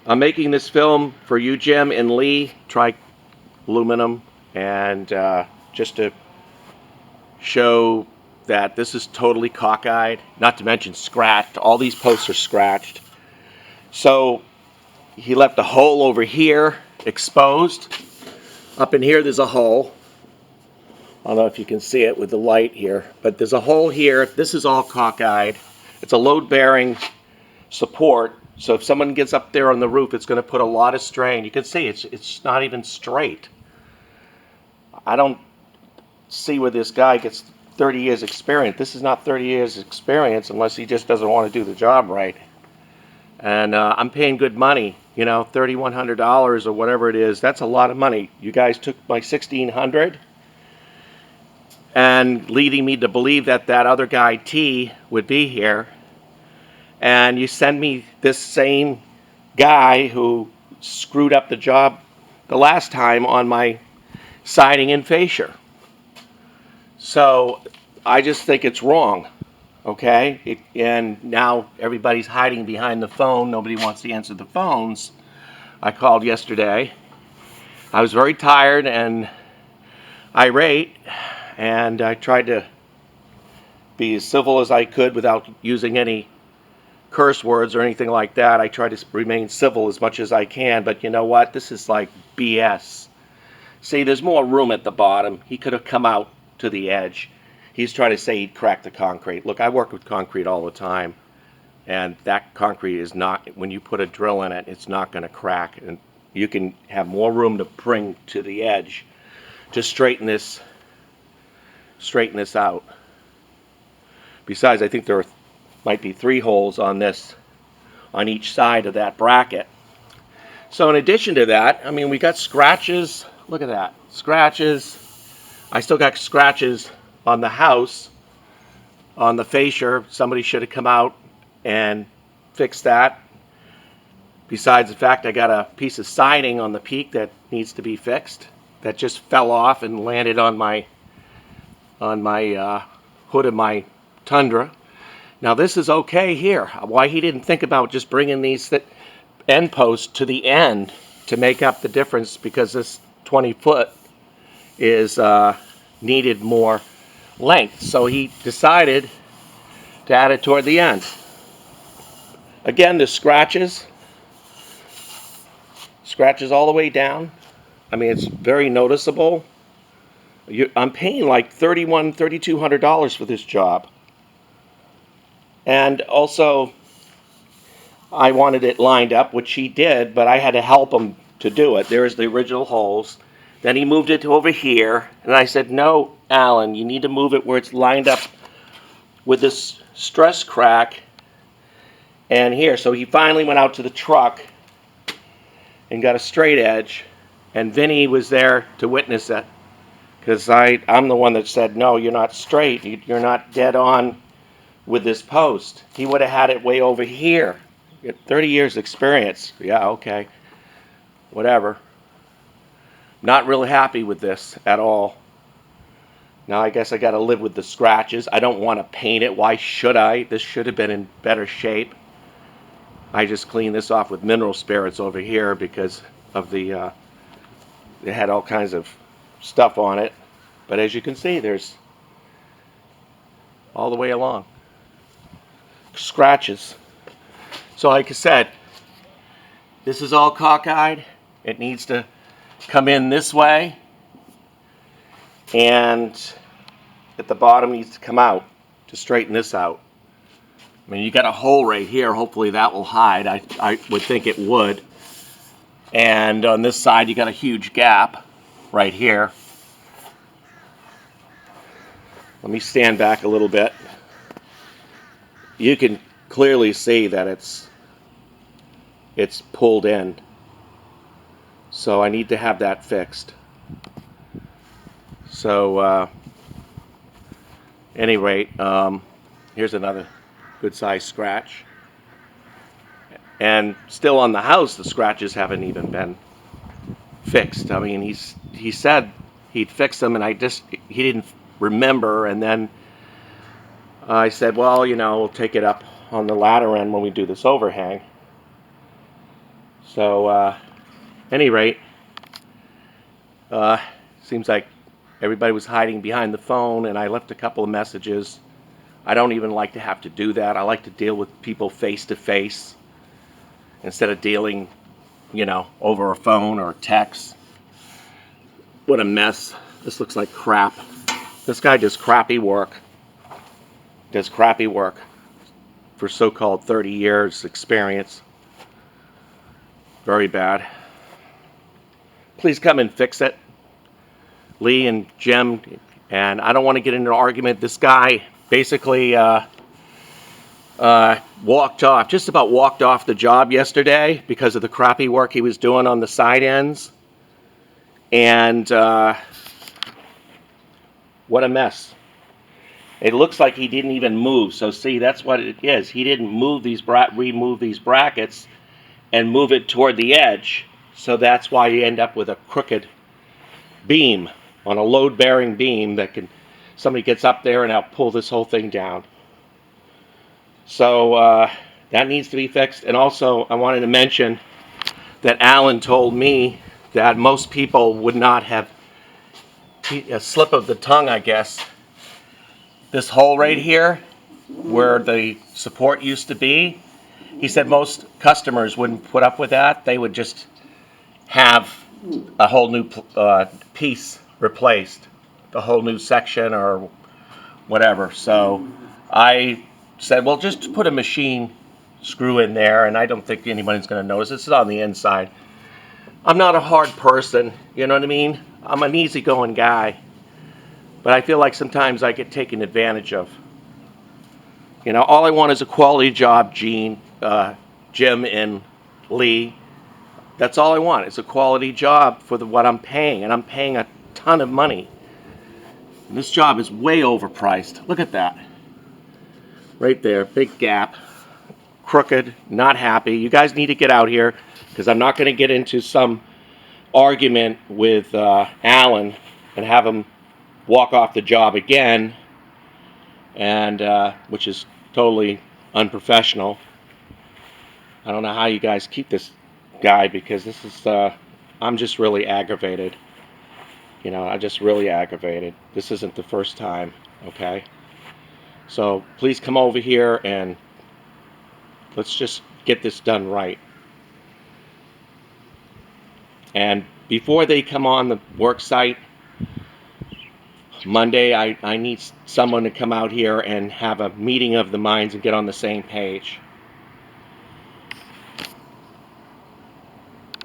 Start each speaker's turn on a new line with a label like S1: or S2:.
S1: I'm making this film for you, Jim, in Lee tri-aluminum, and just to show that this is totally cockeyed, not to mention scratched. All these posts are scratched. So he left a hole over here exposed. Up in here there's a hole. I don't know if you can see it with the light here, but there's a hole here. This is all cockeyed. It's a load-bearing support, so if someone gets up there on the roof, it's going to put a lot of strain. You can see it's not even straight. I don't see where this guy gets 30 years experience. This is not 30 years experience unless he just doesn't want to do the job right. And I'm paying good money, you know, $3,100 or whatever it is. That's a lot of money. You guys took my $1,600 and leading me to believe that that other guy T would be here, and you send me this same guy who screwed up the job the last time on my siding and fascia. So I just think it's wrong, okay? And now everybody's hiding behind the phone. Nobody wants to answer the phones. I called yesterday. I was very tired and irate, and I tried to be as civil as I could without using any curse words or anything like that. I try to remain civil as much as I can, but you know what? This is like BS. See, there's more room at the bottom. He could have come out to the edge. He's trying to say he'd crack the concrete. Look, I work with concrete all the time, and that concrete is not, when you put a drill in it, it's not going to crack. And you can have more room to bring to the edge to straighten this out. Besides, I think there might be 3 holes on this, on each side of that bracket. So in addition to that, I mean, we got scratches. Look at that, scratches. I still got scratches on the house, on the fascia. Somebody should have come out and fixed that. Besides the fact I got a piece of siding on the peak that needs to be fixed, that just fell off and landed on my hood of my Tundra. Now this is okay here. Why he didn't think about just bringing these end posts to the end to make up the difference, because this 20 foot is needed more length. So he decided to add it toward the end. Again, the scratches all the way down. I mean, it's very noticeable. I'm paying like $3,200 for this job. And also, I wanted it lined up, which he did, but I had to help him to do it. There's the original holes. Then he moved it to over here, and I said, no, Alan, you need to move it where it's lined up with this stress crack and here. So he finally went out to the truck and got a straight edge, and Vinny was there to witness it, because I'm the one that said, no, you're not straight. You're not dead on with this post. He would have had it way over here. 30 years experience. Yeah, okay. Whatever. Not really happy with this at all. Now I guess I got to live with the scratches. I don't want to paint it. Why should I? This should have been in better shape. I just cleaned this off with mineral spirits over here because of it had all kinds of stuff on it. But as you can see, there's all the way along scratches. So like I said, this is all cockeyed. It needs to come in this way, and at the bottom needs to come out to straighten this out. I mean, you got a hole right here. Hopefully that will hide. I would think it would. And on this side, you got a huge gap right here. Let me stand back a little bit. You can clearly see that it's pulled in. So I need to have that fixed. So, any rate, here's another good sized scratch. And still on the house, the scratches haven't even been fixed. I mean, he said he'd fix them, and he didn't remember. And then I said, well, you know, we'll take it up on the ladder end when we do this overhang. So, any rate, seems like everybody was hiding behind the phone, and I left a couple of messages. I don't even like to have to do that. I like to deal with people face to face instead of dealing, over a phone or a text. What a mess. This looks like crap. This guy does crappy work. Does crappy work for so-called 30 years experience. Very bad. Please come and fix it. Lee and Jim, and I don't want to get into an argument. This guy basically walked off, just about walked off the job yesterday because of the crappy work he was doing on the side ends. And what a mess. It looks like he didn't even move. So see, that's what it is. He didn't move remove these brackets and move it toward the edge. So that's why you end up with a crooked beam on a load-bearing beam that somebody gets up there and I'll pull this whole thing down. So that needs to be fixed. And also, I wanted to mention that Alan told me that most people would not have a slip of the tongue, I guess. This hole right here, where the support used to be, he said most customers wouldn't put up with that. They would just have a whole new piece replaced, a whole new section or whatever. So I said, well, just put a machine screw in there, and I don't think anybody's going to notice. This is on the inside. I'm not a hard person, you know what I mean? I'm an easygoing guy. But I feel like sometimes I get taken advantage of. All I want is a quality job, Jim and Lee. That's all I want. It's a quality job for what I'm paying, and I'm paying a ton of money. And this job is way overpriced. Look at that. Right there, big gap. Crooked, not happy. You guys need to get out here, because I'm not going to get into some argument with Alan and have him walk off the job again, and which is totally unprofessional. I don't know how you guys keep this guy, because this is I'm just really aggravated. I'm just really aggravated. This isn't the first time, okay? So please come over here and let's just get this done right. And before they come on the work site Monday, I need someone to come out here and have a meeting of the minds and get on the same page.